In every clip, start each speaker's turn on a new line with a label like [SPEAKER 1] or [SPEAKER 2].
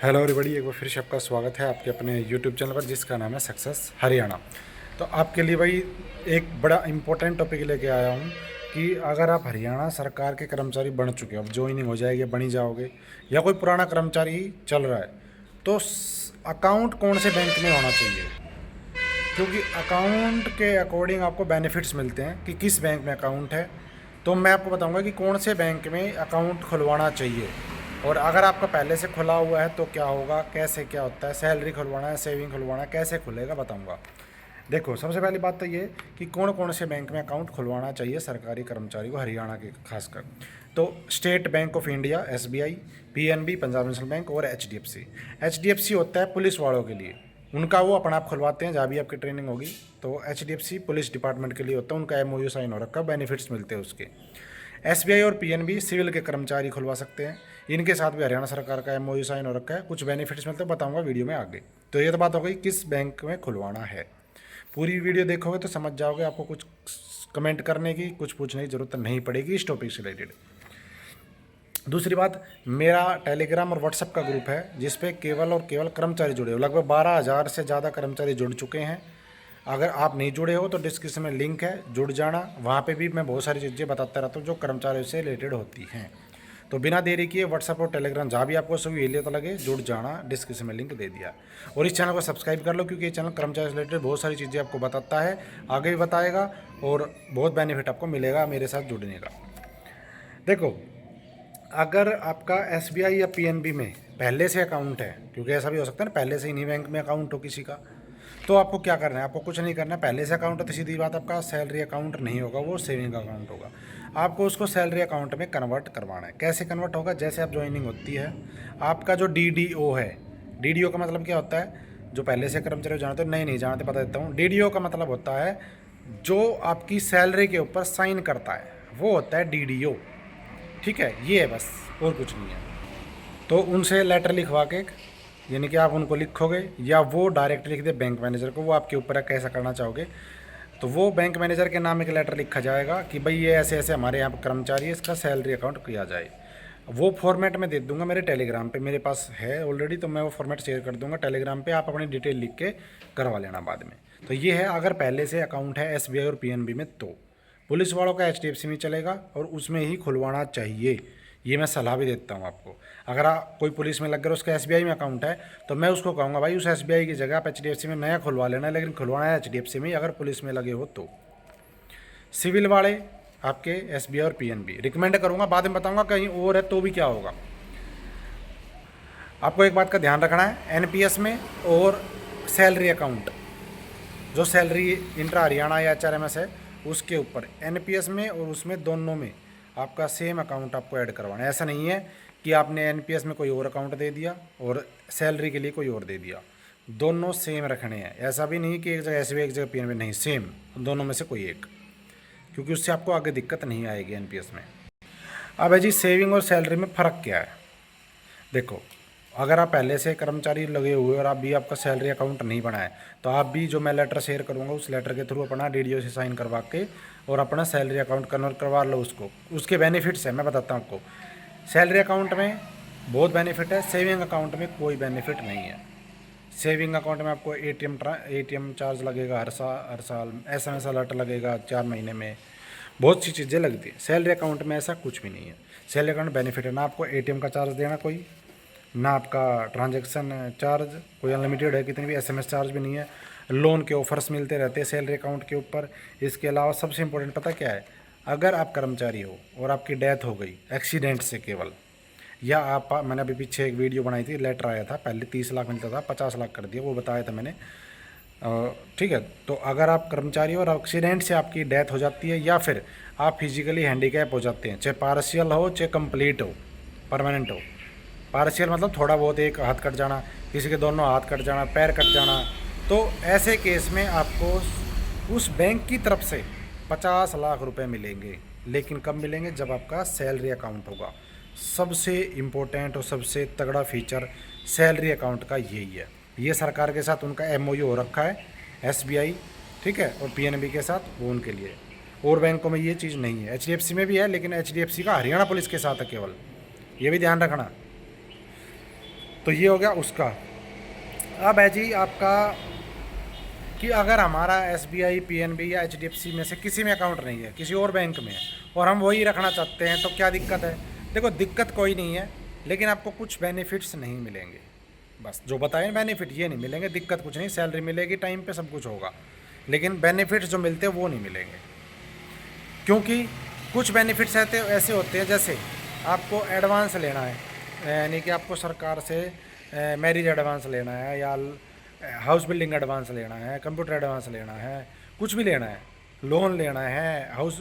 [SPEAKER 1] Hello everybody, एक बार फिर से आपका स्वागत है आपके अपने यूट्यूब चैनल पर जिसका नाम है सक्सेस हरियाणा। तो आपके लिए भाई एक बड़ा इम्पोर्टेंट टॉपिक लेके आया हूँ कि अगर आप हरियाणा सरकार के कर्मचारी बन चुके हो, अब ज्वाइनिंग हो जाएगी, बनी जाओगे, या कोई पुराना कर्मचारी ही चल रहा है, तो अकाउंट कौन से बैंक में होना चाहिए। क्योंकि अकाउंट के अकॉर्डिंग आपको बेनिफिट्स मिलते हैं कि किस बैंक में अकाउंट है। तो मैं आपको बताऊंगा कि कौन से बैंक में अकाउंट खुलवाना चाहिए, और अगर आपका पहले से खुला हुआ है तो क्या होगा, कैसे क्या होता है, सैलरी खुलवाना है, सेविंग खुलवाना है, कैसे खुलेगा बताऊंगा। देखो, सबसे पहली बात तो ये कि कौन कौन से बैंक में अकाउंट खुलवाना चाहिए सरकारी कर्मचारी को, हरियाणा के खासकर। तो state bank of India SBI, PNB Punjab national bank और HDFC। HDFC होता है पुलिस वालों के लिए, उनका वो अपना आप खुलवाते हैं जहाँ भी आपकी ट्रेनिंग होगी। तो HDFC पुलिस डिपार्टमेंट के लिए होता है, उनका MOU साइन हो रखा, बेनिफिट्स मिलते हैं उसके। SBI और PNB सिविल के कर्मचारी खुलवा सकते हैं, इनके साथ भी हरियाणा सरकार का MOU साइन हो रखा है, कुछ बेनिफिट्स मिलते हैं, बताऊंगा वीडियो में आगे। तो ये तो बात हो गई किस बैंक में खुलवाना है। पूरी वीडियो देखोगे तो समझ जाओगे, आपको कुछ कमेंट करने की, कुछ पूछने की जरूरत नहीं पड़ेगी इस टॉपिक से रिलेटेड। दूसरी बात, मेरा टेलीग्राम और व्हाट्सएप का ग्रुप है जिस पे केवल और केवल कर्मचारी जुड़े हो, लगभग 12,000 से ज़्यादा कर्मचारी जुड़ चुके हैं। अगर आप नहीं जुड़े हो तो डिस्क्रिप्शन में लिंक है, जुड़ जाना। वहाँ पे भी मैं बहुत सारी चीज़ें बताता रहता हूँ जो कर्मचारियों से रिलेटेड होती हैं। तो बिना देरी किए व्हाट्सएप और टेलीग्राम जहाँ भी आपको सहूलियत लगे जुड़ जाना, डिस्क्रिप्शन में लिंक दे दिया। और इस चैनल को सब्सक्राइब कर लो क्योंकि ये चैनल कर्मचारी से रिलेटेड बहुत सारी चीज़ें आपको बताता है, आगे भी बताएगा, और बहुत बेनिफिट आपको मिलेगा मेरे साथ जुड़ने का। देखो, अगर आपका SBI या PNB में पहले से अकाउंट है, क्योंकि ऐसा भी हो सकता है ना पहले से इन्हीं बैंक में अकाउंट हो किसी का, तो आपको क्या करना है, आपको कुछ नहीं करना है। पहले से अकाउंट है तो सीधी बात, आपका सैलरी अकाउंट नहीं होगा, वो सेविंग अकाउंट होगा। आपको उसको सैलरी अकाउंट में कन्वर्ट करवाना है। कैसे कन्वर्ट होगा, जैसे आप ज्वाइनिंग होती है, आपका जो DDO है, DDO का मतलब क्या होता है, जो पहले से कर्मचारी जानते हो, नहीं जानते, बता देता हूँ। DDO का मतलब होता है जो आपकी सैलरी के ऊपर साइन करता है, वो होता है DDO। ठीक है, ये है बस, और कुछ नहीं है। तो उनसे लेटर लिखवा के, यानी कि आप उनको लिखोगे या वो डायरेक्ट लिख दे बैंक मैनेजर को, वो आपके ऊपर है कैसा करना चाहोगे। तो वो बैंक मैनेजर के नाम एक लेटर लिखा जाएगा कि भाई ये ऐसे ऐसे हमारे यहाँ पर कर्मचारी है, इसका सैलरी अकाउंट किया जाए। वो फॉर्मेट में दे दूंगा मेरे टेलीग्राम पे, मेरे पास है ऑलरेडी, तो मैं वो फॉर्मेट शेयर कर दूंगा टेलीग्राम पे, आप अपनी डिटेल लिख के करवा लेना बाद में। तो ये है, अगर पहले से अकाउंट है SBI और PNB में, तो पुलिस वालों का HDFC में चलेगा और उसमें ही खुलवाना चाहिए। ये मैं सलाह भी देता हूँ आपको। अगर आप कोई पुलिस में लग गया, उसका SBI में अकाउंट है, तो मैं उसको कहूँगा भाई उस SBI की जगह आप HDFC में नया खुलवा लेना, लेकिन खुलवाना है HDFC में अगर पुलिस में लगे हो तो। सिविल वाले आपके SBI और PNB रिकमेंड करूँगा, बाद में बताऊँगा कहीं और है तो भी क्या होगा। आपको एक बात का ध्यान रखना है, NPS में और सैलरी अकाउंट, जो सैलरी इंट्रा हरियाणा या HRMS है उसके ऊपर, NPS में और उसमें दोनों में आपका सेम अकाउंट आपको ऐड करवाना है। ऐसा नहीं है कि आपने NPS में कोई और अकाउंट दे दिया और सैलरी के लिए कोई और दे दिया, दोनों सेम रखने हैं। ऐसा भी नहीं कि एक जगह SBI एक जगह PNB, नहीं, सेम दोनों में से कोई एक, क्योंकि उससे आपको आगे दिक्कत नहीं आएगी NPS में। अब है जी, सेविंग और सैलरी में फ़र्क क्या है। देखो, अगर आप पहले से कर्मचारी लगे हुए और आप भी आपका सैलरी अकाउंट नहीं बना है, तो आप भी जो मैं लेटर शेयर करूंगा उस लेटर के थ्रू अपना DDO से साइन करवा के और अपना सैलरी अकाउंट कन्वर्ट करवा लो उसको। उसके बेनिफिट्स हैं, मैं बताता हूँ आपको। सैलरी अकाउंट में बहुत बेनिफिट है, सेविंग अकाउंट में कोई बेनिफिट नहीं है। सेविंग अकाउंट में आपको ATM चार्ज लगेगा हर साल, SMS अलर्ट लगेगा 4 महीने में, बहुत सी चीज़ें लगती है। सैलरी अकाउंट में ऐसा कुछ भी नहीं है। सैलरी अकाउंट बेनिफिट है, ना आपको ATM का चार्ज देना कोई, ना आपका ट्रांजैक्शन चार्ज कोई अनलिमिटेड है, कितनी भी SMS चार्ज भी नहीं है। लोन के ऑफर्स मिलते रहते हैं सैलरी अकाउंट के ऊपर। इसके अलावा सबसे इंपॉर्टेंट पता क्या है, अगर आप कर्मचारी हो और आपकी डेथ हो गई एक्सीडेंट से केवल, या आप, मैंने अभी पीछे एक वीडियो बनाई थी, लेटर आया था, पहले 30 लाख मिलता था, 50 लाख कर दिया, वो बताया था मैंने। ठीक है, तो अगर आप कर्मचारी हो और एक्सीडेंट से आपकी डेथ हो जाती है, या फिर आप फिजिकली हैंडीकैप हो जाते हैं, चाहे पार्शियल हो चाहे कंप्लीट हो, परमानेंट हो। पार्शियल मतलब थोड़ा बहुत, एक हाथ कट जाना, किसी के दोनों हाथ कट जाना, पैर कट जाना, तो ऐसे केस में आपको उस बैंक की तरफ से 50 लाख रुपए मिलेंगे। लेकिन कब मिलेंगे, जब आपका सैलरी अकाउंट होगा। सबसे इम्पोर्टेंट और सबसे तगड़ा फीचर सैलरी अकाउंट का यही है। ये सरकार के साथ उनका MOU हो रखा है, SBI, ठीक है, और PNB के साथ, वो उनके लिए। और बैंकों में ये चीज़ नहीं है। HDFC में भी है, लेकिन HDFC का हरियाणा पुलिस के साथ है केवल, ये भी ध्यान रखना। तो ये हो गया उसका। अब है जी आपका कि अगर हमारा SBI, PNB या HDFC में से किसी में अकाउंट नहीं है, किसी और बैंक में है, और हम वही रखना चाहते हैं, तो क्या दिक्कत है? देखो दिक्कत कोई नहीं है, लेकिन आपको कुछ बेनिफिट्स नहीं मिलेंगे। बस जो बताए बेनिफिट ये नहीं मिलेंगे, दिक्कत कुछ नहीं, सैलरी मिलेगी टाइम पे, सब कुछ होगा, लेकिन बेनिफिट्स जो मिलते हैं वो नहीं मिलेंगे। क्योंकि कुछ बेनिफिट्स ऐसे होते हैं, जैसे आपको एडवांस लेना है, यानी कि आपको सरकार से मैरिज एडवांस लेना है, या हाउस बिल्डिंग एडवांस लेना है, कंप्यूटर एडवांस लेना है, कुछ भी लेना है, लोन लेना है हाउस,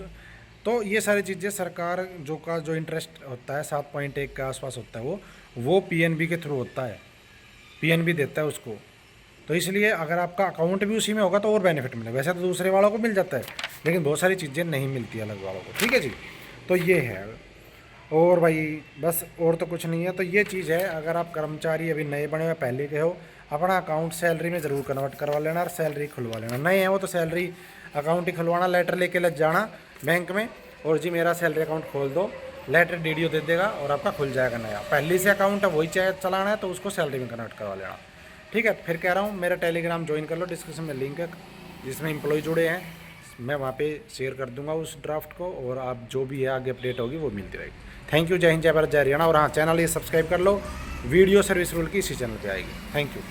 [SPEAKER 1] तो ये सारी चीज़ें सरकार जो इंटरेस्ट होता है 7.1 के आसपास होता है, वो PNB के थ्रू होता है, PNB देता है उसको। तो इसलिए अगर आपका अकाउंट भी उसी में होगा तो और बेनिफिट मिलेगा। वैसे तो दूसरे वालों को मिल जाता है, लेकिन बहुत सारी चीज़ें नहीं मिलती अलग वालों को। ठीक है जी, तो ये है। और भाई बस और तो कुछ नहीं है। तो ये चीज़ है, अगर आप कर्मचारी अभी नए बने हुए पहले के हो, अपना अकाउंट सैलरी में ज़रूर कन्वर्ट करवा लेना और सैलरी खुलवा लेना। नए हैं वो तो सैलरी अकाउंट ही खुलवाना, लेटर लेके लग जाना बैंक में, और जी मेरा सैलरी अकाउंट खोल दो, लेटर DDO दे देगा और आपका खुल जाएगा नया। पहले से अकाउंट है वही चलाना है, तो उसको सैलरी में कन्वर्ट करवा लेना। ठीक है, फिर कह रहा हूँ मेरा टेलीग्राम ज्वाइन कर लो, डिस्क्रिप्शन में लिंक है जिसमें एम्प्लॉय जुड़े हैं, मैं वहाँ पे शेयर कर दूंगा उस ड्राफ्ट को, और आप जो भी है आगे अपडेट होगी वो मिलती रहेगी। थैंक यू, जय हिंद, जय भारत, जय हरियाणा। और हाँ, चैनल ये सब्सक्राइब कर लो, वीडियो सर्विस रूल की इसी चैनल पे आएगी। Thank you.